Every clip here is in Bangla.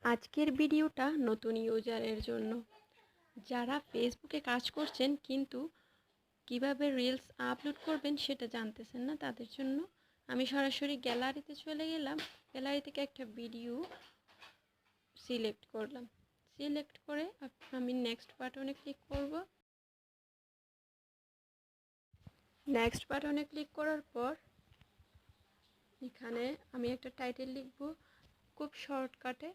আজকের ভিডিওটা নতুন ইউজারের জন্য, যারা ফেসবুকে কাজ করছেন কিন্তু কিভাবে রিলস আপলোড করবেন সেটা জানতেছেন না, তাদের জন্য। আমি সরাসরি গ্যালারিতে চলে গেলাম। গ্যালারি থেকে একটা ভিডিও সিলেক্ট করলাম। সিলেক্ট করে আমি নেক্সট বাটনে ক্লিক করব। নেক্সট বাটনে ক্লিক করার পর এখানে আমি একটা টাইটেল লিখব, খুব শর্টকাটে।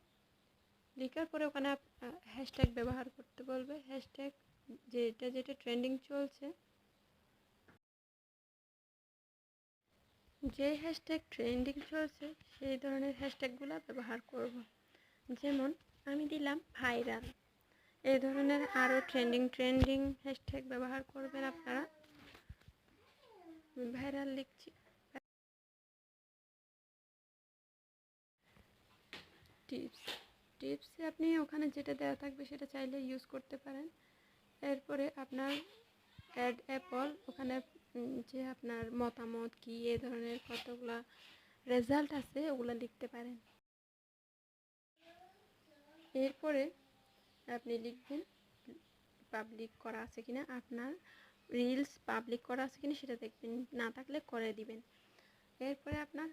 লেখার পরে ওখানে হ্যাশট্যাগ ব্যবহার করতে বলবে। হ্যাশট্যাগ যেটা ট্রেন্ডিং চলছে, যে হ্যাশট্যাগ ট্রেন্ডিং চলছে সেই ধরনের হ্যাশট্যাগুলো ব্যবহার করব। যেমন আমি দিলাম ভাইরাল। এই ধরনের আরও ট্রেন্ডিং হ্যাশট্যাগ ব্যবহার করবেন আপনারা। ভাইরাল লিখছি। টিপসে আপনি ওখানে যেটা দেওয়া থাকবে সেটা চাইলে ইউজ করতে পারেন। এরপরে আপনার অ্যাড অ্যাপল, ওখানে যে আপনার মতামত কি, এ ধরনের কতগুলা রেজাল্ট আছে ওগুলো লিখতে পারেন। এরপরে আপনি লিখবেন পাবলিক করা আছে কিনা, আপনার রিলস পাবলিক করা আছে কিনা সেটা দেখবেন, না থাকলে করে দিবেন। এরপরে আপনার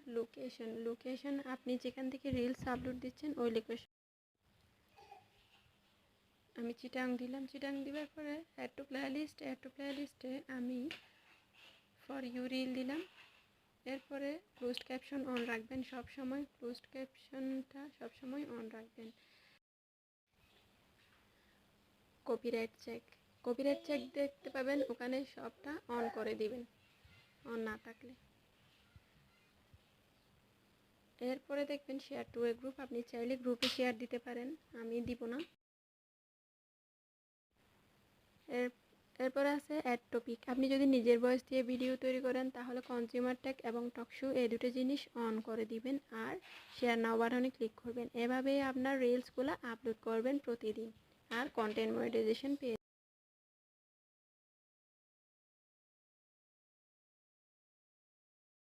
লোকেশন আপনি যেখান থেকে রিলস আপলোড দিচ্ছেন ওই লোকেশন। আমি চিটাং দিলাম। চিটাং দেওয়ার পরে অ্যাড টু প্লেলিস্টে আমি ফর ইউ রিল দিলাম। এরপরে ক্লোজড ক্যাপশন অন রাখবেন সব সময়। ক্লোজড ক্যাপশনটা সবসময় অন রাখবেন। কপিরাইট চেক দেখতে পাবেন, ওখানে সবটা অন করে দিবেন অন না থাকলে। এরপরে দেখবেন শেয়ার টু এ গ্রুপ, আপনি চাইলে গ্রুপে শেয়ার দিতে পারেন, আমি দিব না। এরপরে আছে অ্যাড টপিক। আপনি যদি নিজের ভয়েস দিয়ে ভিডিও তৈরি করেন তাহলে কনজিউমার ট্যাগ এবং টকশো এই দুটো জিনিস অন করে দিবেন আর শেয়ার নাও বাটনে ক্লিক করবেন। এভাবেই আপনার রিলসগুলো আপলোড করবেন প্রতিদিন আর কন্টেন্ট মনিটাইজেশন পেয়ে